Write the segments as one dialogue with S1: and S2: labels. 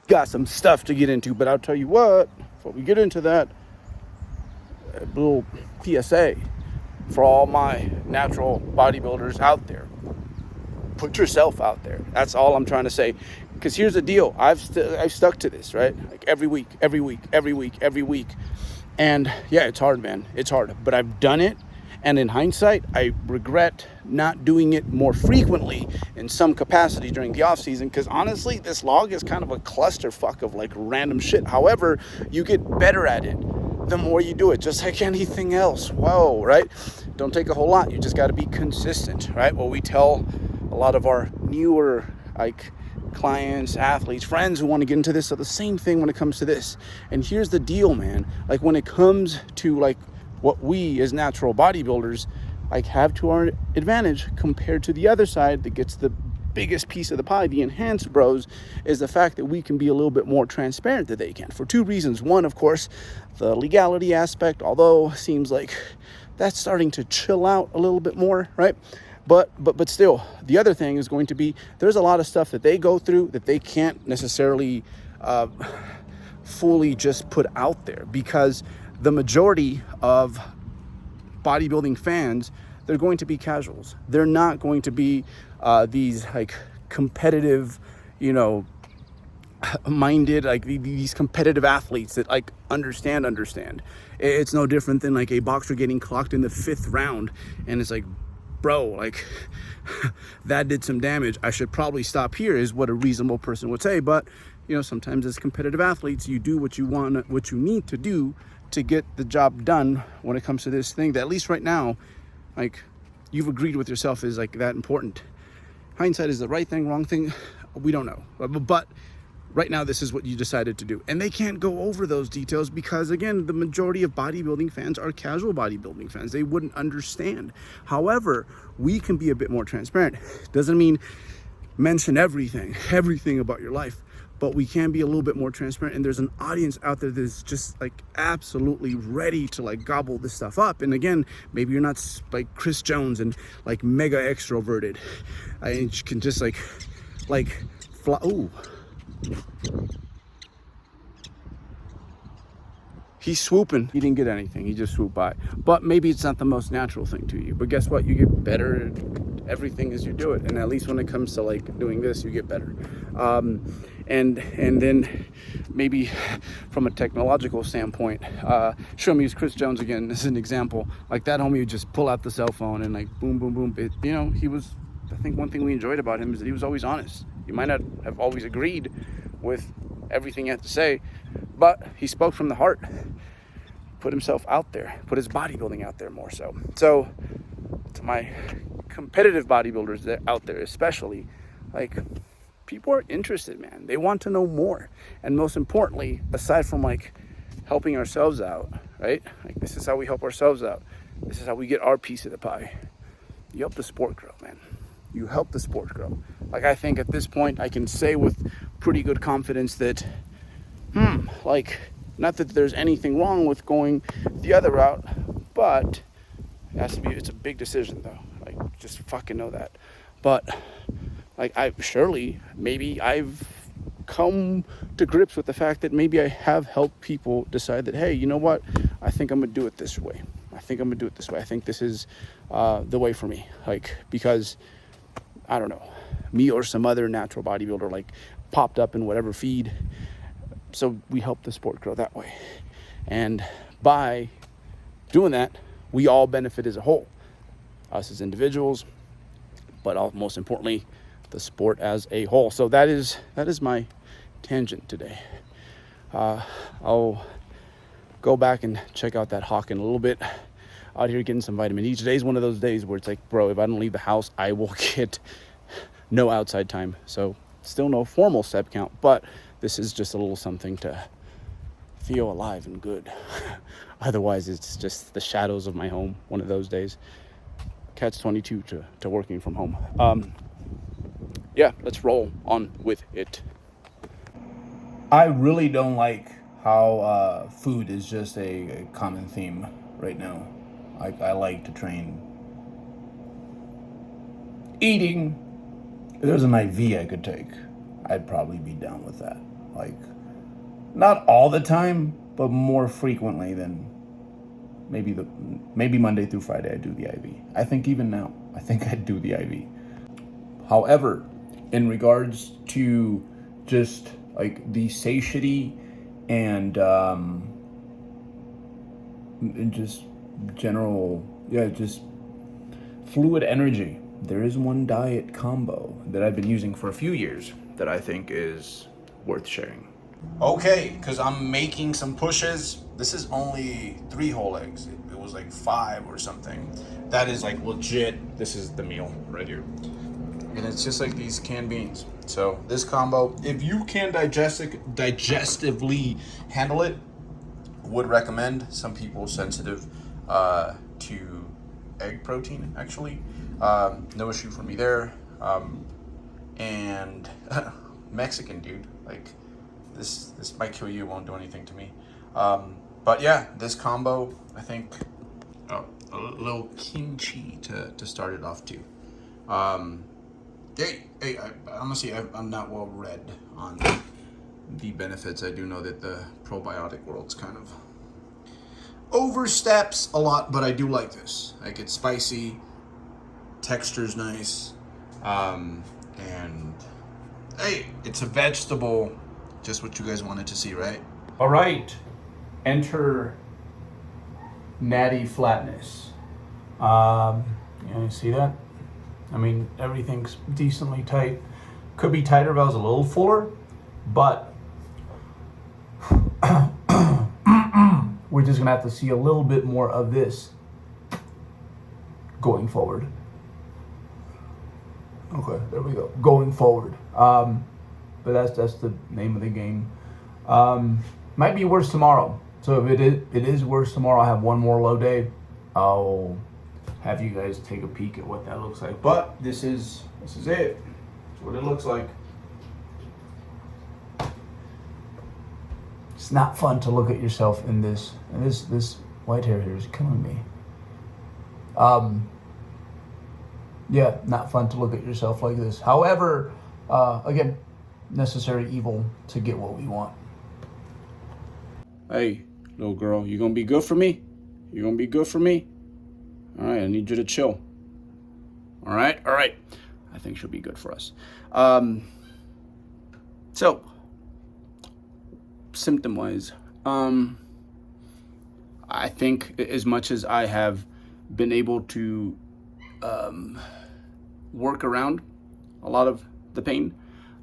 S1: got some stuff to get into, but I'll tell you what, before we get into that, a little PSA for all my natural bodybuilders out there. Put yourself out there. That's all I'm trying to say. Because here's the deal. I've stuck to this, right? Like every week. And yeah, it's hard, man. It's hard. But I've done it. And in hindsight, I regret not doing it more frequently in some capacity during the off season. Because honestly, this log is kind of a clusterfuck of like random shit. However, you get better at it the more you do it, just like anything else. Whoa, right? Don't take a whole lot. You just got to be consistent, right? What we tell a lot of our newer like clients, athletes, friends who want to get into this are the same thing when it comes to this. And here's the deal, man. Like when it comes to like what we as natural bodybuilders like have to our advantage compared to the other side that gets the biggest piece of the pie, the enhanced bros, is the fact that we can be a little bit more transparent than they can for two reasons. One, of course, the legality aspect, although seems like that's starting to chill out a little bit more, right? But still, the other thing is going to be there's a lot of stuff that they go through that they can't necessarily fully just put out there, because the majority of bodybuilding fans, they're going to be casuals. They're not going to be these like competitive, minded, like these competitive athletes that like understand. It's no different than like a boxer getting clocked in the 5th round and it's like, bro, like that did some damage. I should probably stop here, is what a reasonable person would say. But sometimes as competitive athletes, you do what you want, what you need to do to get the job done when it comes to this thing that, at least right now, like you've agreed with yourself is like that important. Hindsight is the right thing, wrong thing, we don't know. But right now, this is what you decided to do. And they can't go over those details because, again, the majority of bodybuilding fans are casual bodybuilding fans. They wouldn't understand. However, we can be a bit more transparent. Doesn't mean mention everything about your life, but we can be a little bit more transparent. And there's an audience out there that is just like absolutely ready to like gobble this stuff up. And again, maybe you're not like Chris Jones and like mega extroverted. You can just like fly. Ooh. He's swooping. He didn't get anything. He just swooped by. But maybe it's not the most natural thing to you. But guess what? You get better at everything as you do it. And at least when it comes to like doing this, you get better. And then maybe from a technological standpoint, show me use Chris Jones again as an example. Like that homie would just pull out the cell phone and like boom, boom, boom. He was, I think one thing we enjoyed about him is that he was always honest. You might not have always agreed with everything he had to say, but he spoke from the heart, put himself out there, put his bodybuilding out there more so. So to my competitive bodybuilders that out there especially, like people are interested, man. They want to know more. And most importantly, aside from like helping ourselves out, right? Like this is how we help ourselves out. This is how we get our piece of the pie. You help the sport grow, man. You help the sport grow. Like I think at this point I can say with pretty good confidence that like not that there's anything wrong with going the other route, but it's a big decision though. Like just fucking know that. But like maybe I've come to grips with the fact that maybe I have helped people decide that, hey, you know what? I think I'm gonna do it this way. I think this is the way for me. Like because I don't know, me or some other natural bodybuilder like popped up in whatever feed. So we help the sport grow that way. And by doing that, we all benefit as a whole. Us as individuals, but most importantly, the sport as a whole. So that is my tangent today. I'll go back and check out that Hawk in a little bit. Out here getting some vitamin D. Today's one of those days where it's like, bro, if I don't leave the house, I will get no outside time. So still no formal step count, but this is just a little something to feel alive and good. Otherwise, it's just the shadows of my home one of those days. Catch 22 to working from home. Yeah, let's roll on with it. I really don't like how food is just a common theme right now. I like to train. Eating. If there's an IV I could take, I'd probably be down with that. like not all the time, but more frequently than maybe Monday through Friday I do the IV. I think even now, I think I'd do the IV. However, in regards to just like the satiety and just general, just fluid energy, there is one diet combo that I've been using for a few years that I think is worth sharing. Okay, because I'm making some pushes. This is only 3 whole eggs. It was like 5 or something. That is like legit. This is the meal right here. And it's just like these canned beans. So this combo, if you can digestively handle it, would recommend. Some people sensitive to egg protein, actually. No issue for me there. And Mexican dude, like this might kill you, won't do anything to me. But yeah, this combo, I think, a little kimchi to start it off too. Honestly, I'm not well read on the benefits. I do know that the probiotic world's kind of oversteps a lot, but I do like this. Like, it's spicy, texture's nice, and hey, it's a vegetable, just what you guys wanted to see, right? All right, enter Natty flatness. You see that? I mean, everything's decently tight. Could be tighter if I was a little fuller, but we're just gonna have to see a little bit more of this going forward. Okay, there we go. Going forward. But that's the name of the game. Might be worse tomorrow. So if it is worse tomorrow, I have one more low day. I'll have you guys take a peek at what that looks like. But this is it. That's what it looks like. It's not fun to look at yourself in this. And this white hair here is killing me. Yeah, not fun to look at yourself like this. However, again, necessary evil to get what we want. Hey, little girl, you gonna be good for me? You gonna be good for me? All right, I need you to chill. All right. I think she'll be good for us. So, symptom-wise, I think as much as I have been able to work around a lot of the pain,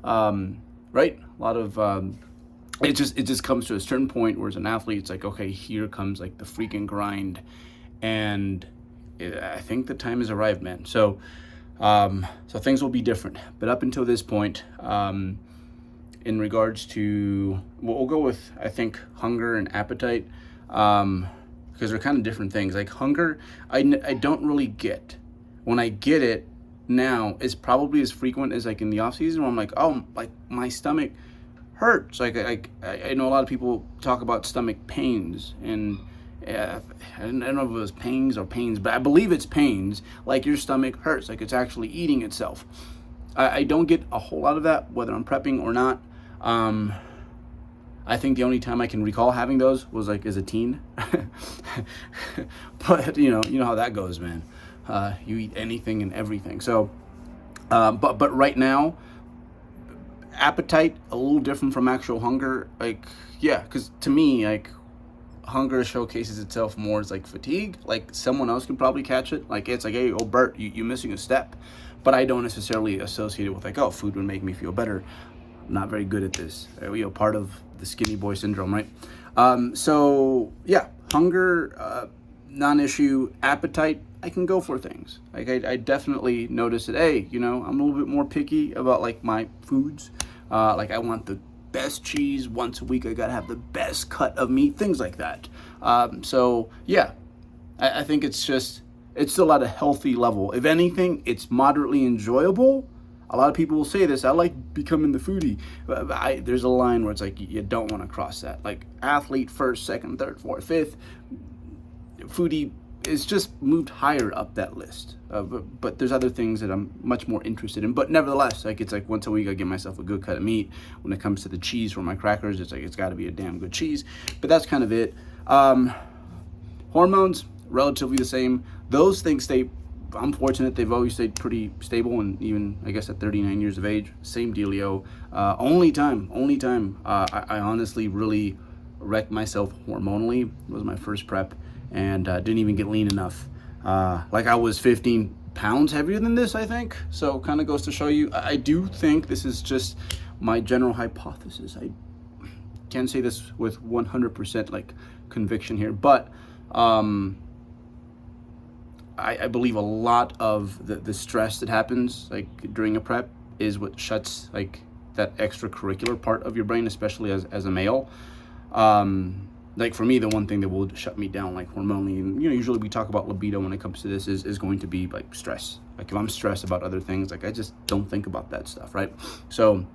S1: right? A lot of it just comes to a certain point where as an athlete, it's like, okay, here comes like the freaking grind, and I think the time has arrived, man. So things will be different. But up until this point, in regards to, we'll go with, I think, hunger and appetite, because they're kind of different things. Like hunger, I don't really get. When I get it now, it's probably as frequent as like in the off season where I'm like, oh, like my stomach hurts. Like I know a lot of people talk about stomach pains, and I don't know if it was pangs or pains, but I believe it's pains, like your stomach hurts, like it's actually eating itself. I don't get a whole lot of that, whether I'm prepping or not. I think the only time I can recall having those was like as a teen. But you know how that goes, man. You eat anything and everything. So, but right now, appetite a little different from actual hunger. Like, yeah, because to me, like, hunger showcases itself more as like fatigue. Like someone else can probably catch it. Like it's like, hey, oh Bert, you're missing a step. But I don't necessarily associate it with like, oh, food would make me feel better. I'm not very good at this. Part of the skinny boy syndrome, right? So yeah, hunger, non-issue. Appetite, I can go for things. Like I definitely notice that, hey, I'm a little bit more picky about like my foods. Like I want the best cheese once a week. I gotta have the best cut of meat, things like that. So yeah, I think it's still at a healthy level. If anything, it's moderately enjoyable. A lot of people will say this, I like becoming the foodie. There's a line where it's like, you don't want to cross that. Like athlete first, second, third, fourth, fifth. Foodie it's just moved higher up that list. But there's other things that I'm much more interested in. But nevertheless, like it's like once a week I give myself a good cut of meat. When it comes to the cheese for my crackers, it's like it's got to be a damn good cheese. But that's kind of it. Hormones, relatively the same. Those things stay. I'm fortunate they've always stayed pretty stable, and even I guess at 39 years of age, same dealio. Only time I honestly really wrecked myself hormonally was my first prep, and didn't even get lean enough. Like I was 15 pounds heavier than this, I think. So kind of goes to show you, I do think this is just my general hypothesis. I can't say this with 100% like conviction here, but I believe a lot of the stress that happens like during a prep is what shuts like that extracurricular part of your brain, especially as a male. Like for me, the one thing that will shut me down like hormonally, and usually we talk about libido when it comes to this, is going to be like stress. Like if I'm stressed about other things, like I just don't think about that stuff, right? So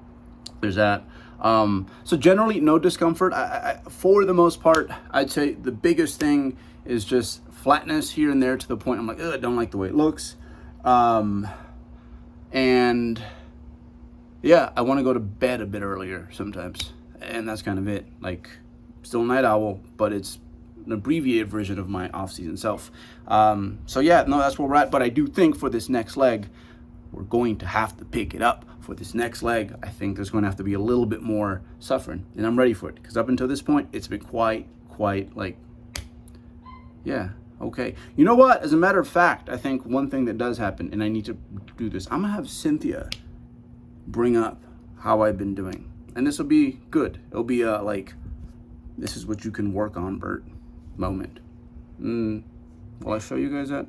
S1: there's that. So generally no discomfort. I for the most part, I'd say the biggest thing is just flatness here and there, to the point I'm like, I don't like the way it looks. And yeah, I want to go to bed a bit earlier sometimes, and that's kind of it. Like, still a night owl, but it's an abbreviated version of my off-season self. So yeah, no, that's where we're at. But I do think for this next leg, we're going to have to pick it up. For this next leg, I think there's going to have to be a little bit more suffering, and I'm ready for it, because up until this point, it's been quite like, yeah, okay. You know what? As a matter of fact, I think one thing that does happen, and I need to do this, I'm gonna have Cynthia bring up how I've been doing, and this will be good. It'll be a like, this is what you can work on, Bert moment. Will I show you guys that?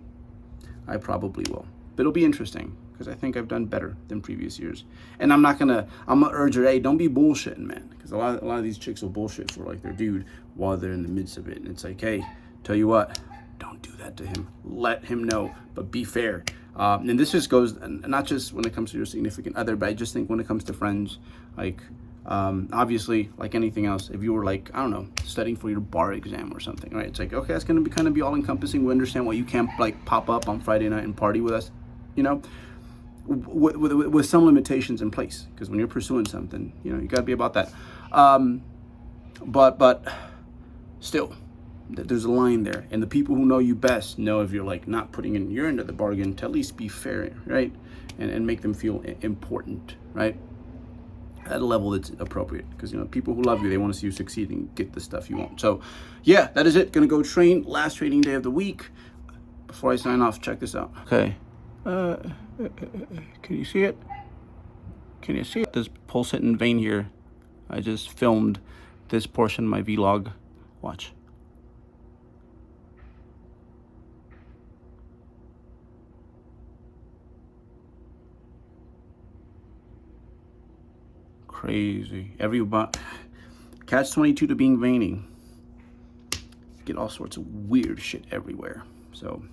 S1: I probably will, but it'll be interesting, because I think I've done better than previous years. And I'm gonna urge her, hey, don't be bullshitting, man, because a lot of these chicks will bullshit for like their dude while they're in the midst of it, and it's like, hey, tell you what, don't do that to him. Let him know, but be fair. And this just goes, not just when it comes to your significant other, but I just think when it comes to friends, like, obviously, like anything else, if you were like, I don't know, studying for your bar exam or something, right? It's like, okay, that's going to kind of be all encompassing. We understand why you can't like pop up on Friday night and party with us, with some limitations in place, because when you're pursuing something, you got to be about that. But still, there's a line there, and the people who know you best know if you're like not putting in your end of the bargain, to at least be fair, right? And make them feel important, right? At a level that's appropriate, because people who love you, they want to see you succeed and get the stuff you want. So yeah, that is it. Gonna go train, last training day of the week. Before I sign off, check this out. Okay, can you see it? Can you see it? This pulsating vein here, I just filmed this portion of my vlog. Watch. Crazy. Everybody, catch 22 to being veiny. Get all sorts of weird shit everywhere. So,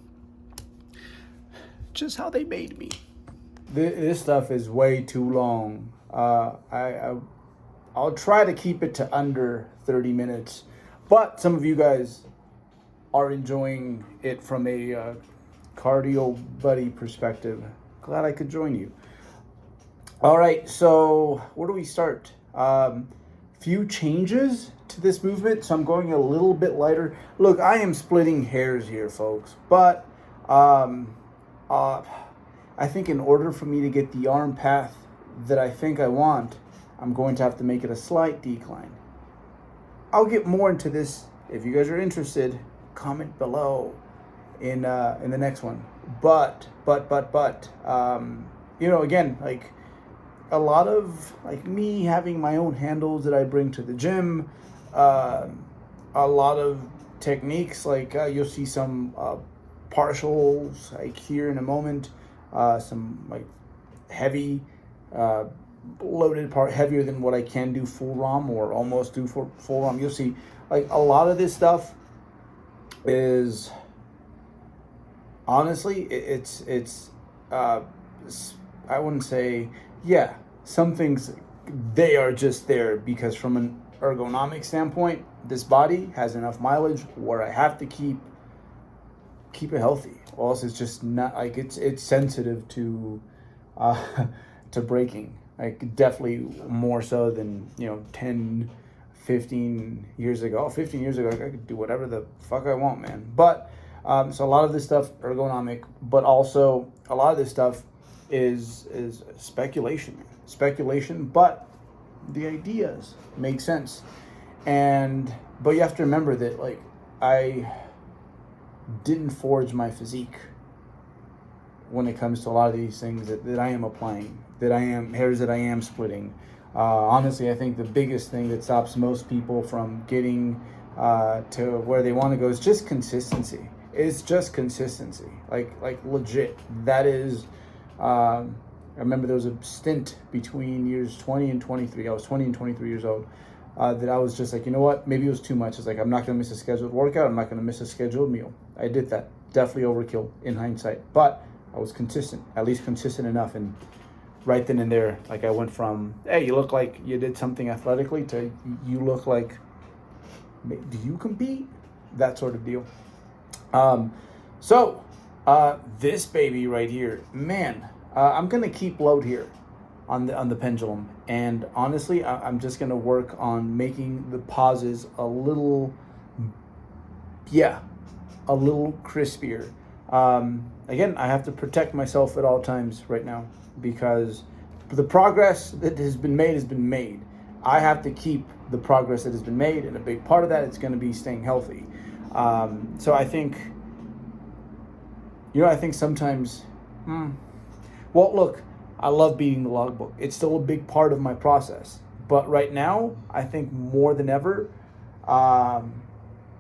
S1: just how they made me. This stuff is way too long. I'll try to keep it to under 30 minutes. But some of you guys are enjoying it from a cardio buddy perspective. Glad I could join you. All right, so where do we start? Few changes to this movement, so I'm going a little bit lighter. Look, I am splitting hairs here, folks, but I think in order for me to get the arm path that I think I want, I'm going to have to make it a slight decline. I'll get more into this. If you guys are interested, comment below in the next one. But again, like, a lot of like me having my own handles that I bring to the gym, a lot of techniques, like you'll see some partials like here in a moment, some like heavy loaded part, heavier than what I can do full ROM or almost do for full ROM. You'll see like a lot of this stuff is honestly it's I wouldn't say, yeah, some things, they are just there because from an ergonomic standpoint, this body has enough mileage where I have to keep keep it healthy. Or else it's just not like it's sensitive to to breaking. Like definitely more so than 10, 15 years ago. 15 years ago, I could do whatever the fuck I want, man. But so a lot of this stuff ergonomic, but also a lot of this stuff is speculation, man. Speculation, but the ideas make sense. But you have to remember that like I didn't forge my physique when it comes to a lot of these things that I am applying, hairs that I am splitting. Honestly, I think the biggest thing that stops most people from getting to where they want to go is just consistency. It's just consistency, like legit. That is, I remember there was a stint between years 20 and 23. I was 20 and 23 years old. That I was just like, you know what? Maybe it was too much. It's like, I'm not going to miss a scheduled workout. I'm not going to miss a scheduled meal. I did that. Definitely overkill in hindsight. But I was consistent, at least consistent enough. And right then and there, like I went from, hey, you look like you did something athletically to you look like, do you compete? That sort of deal. This baby right here, man, I'm going to keep load here on the pendulum, and honestly I'm just gonna work on making the pauses a little crispier. Again, I have to protect myself at all times right now because the progress that has been made. I have to keep the progress that has been made, and a big part of that is going to be staying healthy. So I think sometimes well, look, I love beating the logbook. It's still a big part of my process. But right now, I think more than ever,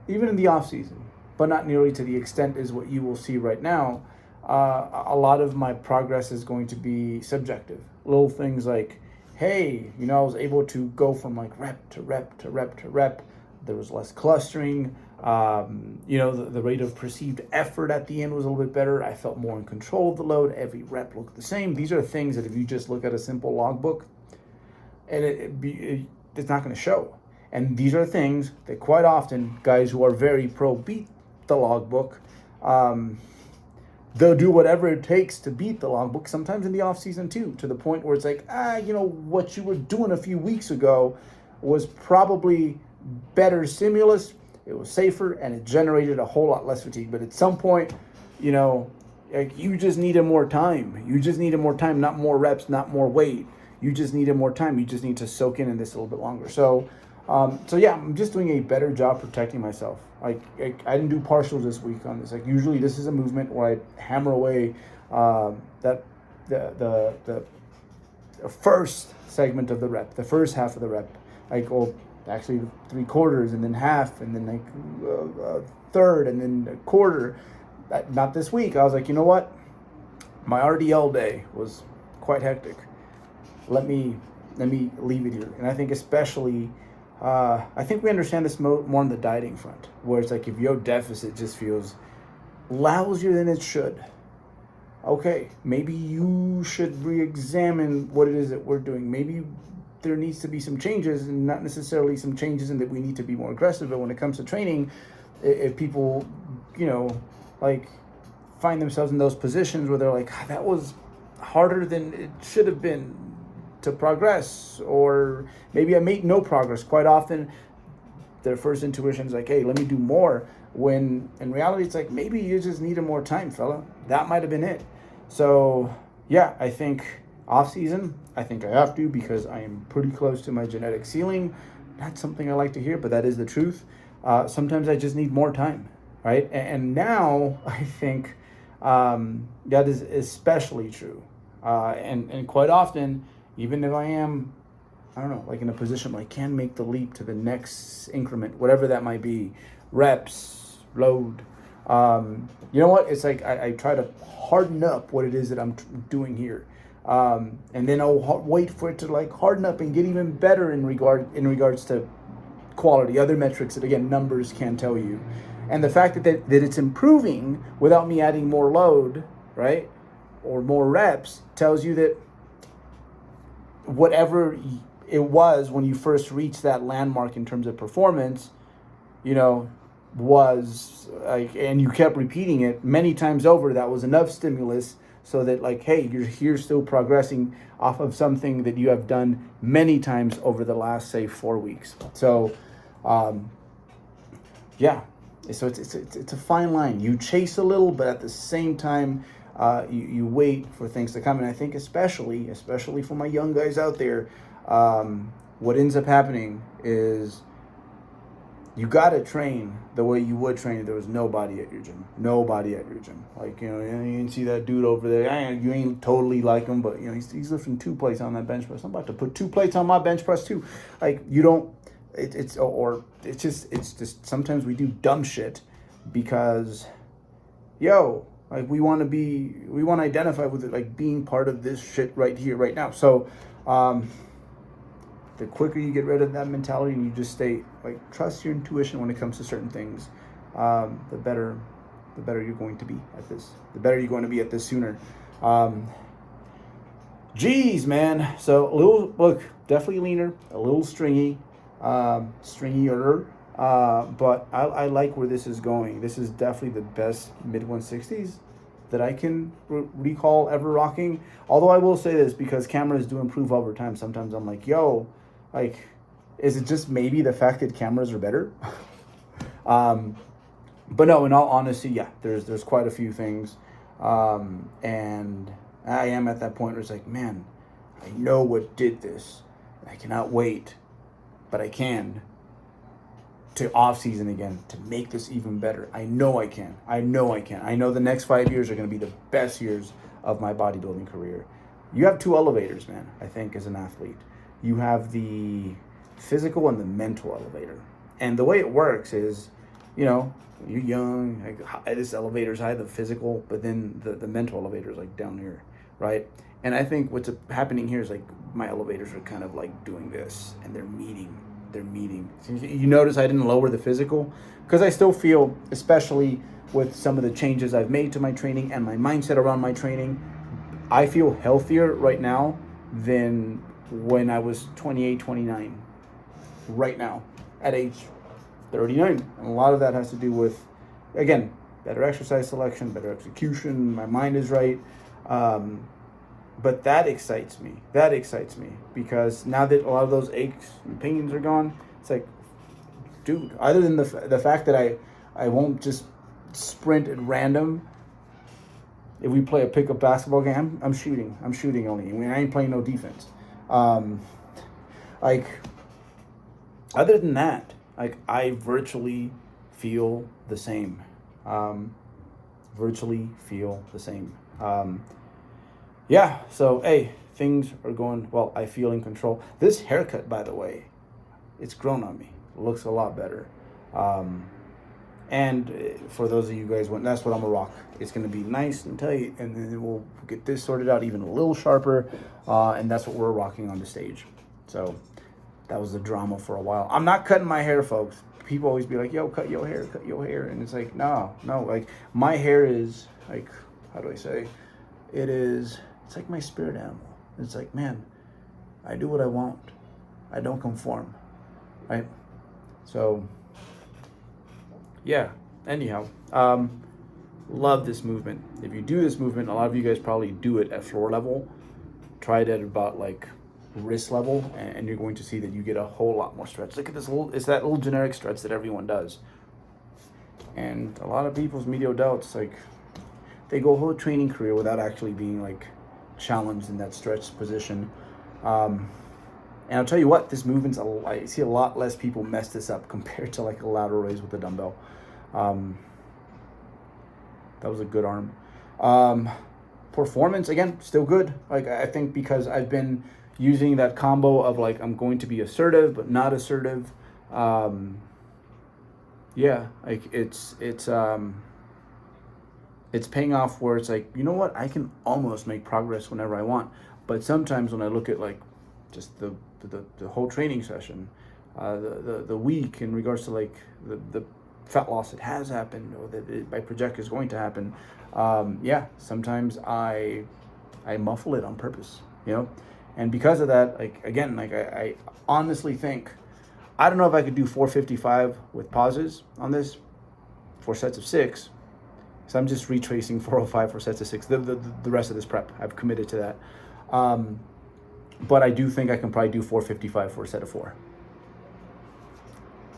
S1: even in the off season, but not nearly to the extent as what you will see right now, a lot of my progress is going to be subjective. Little things like, hey, I was able to go from like rep to rep to rep to rep. There was less clustering. The rate of perceived effort at the end was a little bit better. I felt more in control of the load. Every rep looked the same. These are things that if you just look at a simple logbook, and it's not going to show. And these are things that quite often guys who are very pro beat the logbook, they'll do whatever it takes to beat the logbook, sometimes in the off season too, to the point where it's like, what you were doing a few weeks ago was probably better stimulus. It was safer, and it generated a whole lot less fatigue. But at some point, like you just needed more time. You just needed more time, not more reps, not more weight. You just needed more time. You just need to soak in this a little bit longer. So yeah, I'm just doing a better job protecting myself. Like I didn't do partials this week on this. Like usually this is a movement where I hammer away that the first segment of the rep, the first half of the rep. Actually 3/4 and then half and then like third and then a quarter. Not this week. I was like, you know what? My RDL day was quite hectic. Let me leave it here. And I think especially, I think we understand this more on the dieting front, where it's like if your deficit just feels lousier than it should, okay, maybe you should re-examine what it is that we're doing. Maybe there needs to be some changes, and not necessarily some changes in that we need to be more aggressive. But when it comes to training, if people, find themselves in those positions where they're like, that was harder than it should have been to progress, or maybe I made no progress. Quite often, their first intuition is like, hey, let me do more. When in reality, it's like, maybe you just needed more time, fella. That might have been it. So yeah, I think off season, I think I have to, because I am pretty close to my genetic ceiling. Not something I like to hear, but that is the truth. Sometimes I just need more time, right? And now I think that is especially true. And quite often, even if I am, like in a position where I can make the leap to the next increment, whatever that might be, reps, load, you know what? It's like I try to harden up what it is that I'm doing here. And then I'll wait for it to like harden up and get even better in regards to quality, other metrics that again numbers can tell you. And the fact that it's improving without me adding more load, right, or more reps, tells you that whatever it was when you first reached that landmark in terms of performance, was like, and you kept repeating it many times over, that was enough stimulus so that like, hey, you're here still progressing off of something that you have done many times over the last, say, 4 weeks. So, yeah, so it's a fine line. You chase a little, but at the same time, you wait for things to come. And I think especially for my young guys out there, what ends up happening is you got to train the way you would train if there was nobody at your gym. Nobody at your gym. Like, you can see that dude over there. You ain't totally like him, but, he's lifting 2 plates on that bench press. I'm about to put 2 plates on my bench press too. Like, you don't, it's just sometimes we do dumb shit because, like, we want to identify with it, like being part of this shit right here, right now. So, the quicker you get rid of that mentality and you just stay, like, trust your intuition when it comes to certain things, the better you're going to be at this. The better you're going to be at this sooner. Geez, man. So definitely leaner, a little stringier. But I like where this is going. This is definitely the best mid 160s that I can recall ever rocking. Although I will say this, because cameras do improve over time. Sometimes I'm like, like, is it just maybe the fact that cameras are better? But no, in all honesty, yeah, there's quite a few things. And I am at that point where it's like, man, I know what did this. I cannot wait, but I can, to off season again, to make this even better. I know I can. I know the next 5 years are going to be the best years of my bodybuilding career. You have 2 elevators, man, I think, as an athlete. You have the physical and the mental elevator. And the way it works is, you're young, like, this elevator's high, the physical, but then the mental elevator is like down here, right? And I think what's happening here is, like, my elevators are kind of like doing this, and they're meeting. So you notice I didn't lower the physical because I still feel, especially with some of the changes I've made to my training and my mindset around my training, I feel healthier right now than when I was 28, 29, right now, at age 39. And a lot of that has to do with, again, better exercise selection, better execution, my mind is right. But that excites me. Because now that a lot of those aches and pains are gone, it's like, dude, other than the fact that I won't just sprint at random. If we play a pickup basketball game, I'm shooting only. I mean, I ain't playing no defense. Like, other than that, like, I virtually feel the same. Yeah, so, hey, things are going well. I feel in control. This haircut, by the way, it's grown on me. It looks a lot better. And for those of you guys, that's what I'm gonna rock. It's gonna be nice and tight, and then we'll get this sorted out even a little sharper, and that's what we're rocking on the stage. So that was the drama for a while. I'm not cutting my hair, folks. People always be like, yo, cut your hair. And it's like, no, like, my hair is, like, how do I say? It's like my spirit animal. It's like, man, I do what I want. I don't conform, right? So, yeah, anyhow, love this movement. If you do this movement, a lot of you guys probably do it at floor level. Try it at about, like, wrist level, and you're going to see that you get a whole lot more stretch. Look at this it's that little generic stretch that everyone does. And a lot of people's medial doubts, like, they go a whole training career without actually being, like, challenged in that stretch position. And I'll tell you what, this movement's, I see a lot less people mess this up compared to, like, a lateral raise with a dumbbell. That was a good arm. Performance, again, still good. Like, I think because I've been using that combo of, like, I'm going to be assertive but not assertive. Yeah, like, it's paying off where it's like, you know what, I can almost make progress whenever I want. But sometimes when I look at, like, just the whole training session, the week in regards to, like, the fat loss that has happened or that I project is going to happen, yeah, sometimes I muffle it on purpose, and because of that, like, again, like, I honestly think, I don't know if I could do 455 with pauses on this, 4 sets of 6. So I'm just retracing 405 for sets of 6. The rest of this prep, I've committed to that. But I do think I can probably do 455 for a set of 4.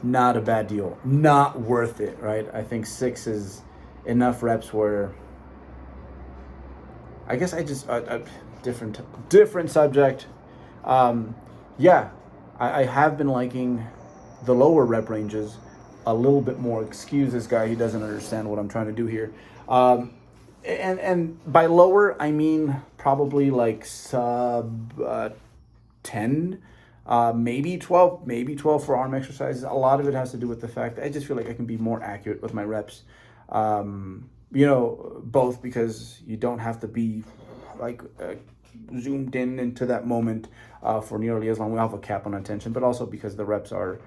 S1: Not a bad deal. Not worth it, right? I think 6 is enough reps where I guess I just different subject. Yeah, I have been liking the lower rep ranges a little bit more. Excuse this guy, he doesn't understand what I'm trying to do here. And by lower, I mean probably like sub 10, maybe 12 for arm exercises. A lot of it has to do with the fact that I just feel like I can be more accurate with my reps. You know, both because you don't have to be like zoomed in into that moment for nearly as long. We have a cap on attention, but also because the reps are,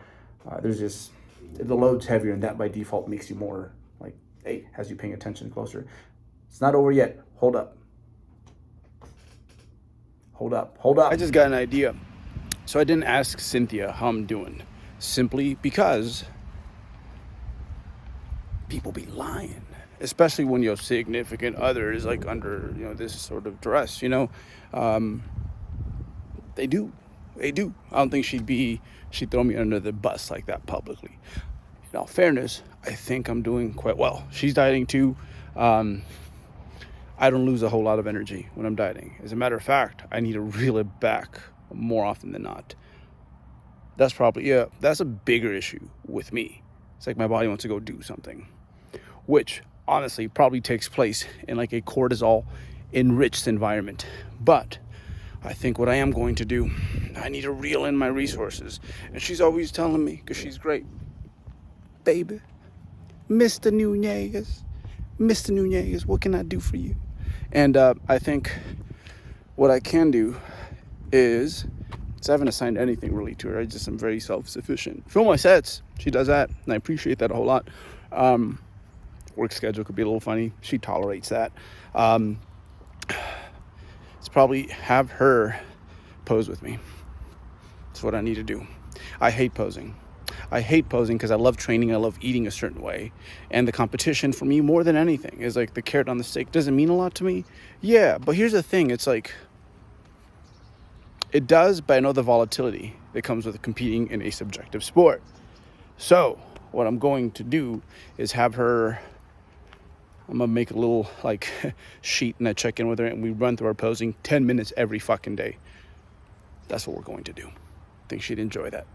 S1: there's just, the load's heavier, and that by default makes you more like, hey, has you paying attention closer. It's not over yet. Hold up. I just got an idea. So I didn't ask Cynthia how I'm doing, simply because people be lying, especially when your significant other is like under, you know, this sort of duress, you know. They do. I don't think she'd throw me under the bus like that publicly. In all fairness, I think I'm doing quite well. She's dieting too. I don't lose a whole lot of energy when I'm dieting. As a matter of fact, I need to reel it back more often than not. That's probably, yeah, that's a bigger issue with me. It's like my body wants to go do something, which honestly probably takes place in like a cortisol enriched environment. But I think what I am going to do, I need to reel in my resources. And she's always telling me, because she's great, baby, Mr. Nunez, what can I do for you? And I think what I can do is, I haven't assigned anything really to her. I just am very self-sufficient. Film my sets, she does that, and I appreciate that a whole lot. Work schedule could be a little funny. She tolerates that. It's probably have her pose with me. That's what I need to do. I hate posing because I love training. I love eating a certain way. And the competition for me, more than anything, is like the carrot on the stick. Does it mean a lot to me? Yeah, but here's the thing. It's like, it does, but I know the volatility that comes with competing in a subjective sport. So what I'm going to do is have her, I'm going to make a little like sheet, and I check in with her and we run through our posing 10 minutes every fucking day. That's what we're going to do. I think she'd enjoy that.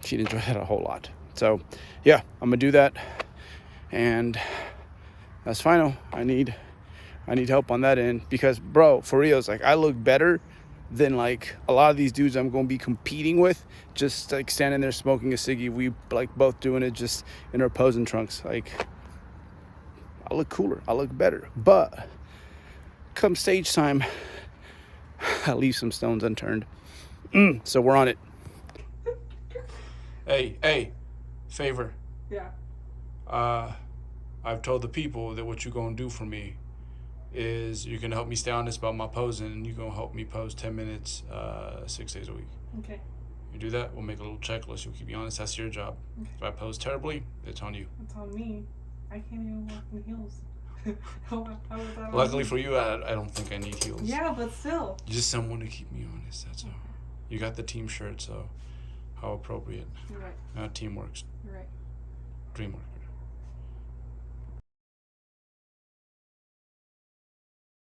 S1: She'd enjoy that a whole lot. So yeah, I'm going to do that. And that's final. I need help on that end, because bro, for real, it's like I look better than like a lot of these dudes I'm going to be competing with, just like standing there smoking a ciggy. We like both doing it just in our posing trunks. Like, I look cooler, I look better, but come stage time, I leave some stones unturned. So we're on it. Hey, favor.
S2: Yeah.
S1: I've told the people that what you're gonna do for me is you're gonna help me stay honest about my posing, and you're gonna help me pose 10 minutes 6 days a week.
S2: Okay.
S1: You do that, we'll make a little checklist. You'll keep me honest. That's your job. Okay. If I pose terribly, it's on you.
S2: It's on me. I can't even walk in heels. How is that?
S1: Luckily for you, I don't think I need heels.
S2: Yeah, but still.
S1: Just someone to keep me honest. That's all. You got the team shirt, so how appropriate.
S2: You're right.
S1: Teamworks.
S2: You're right.
S1: Dreamworks.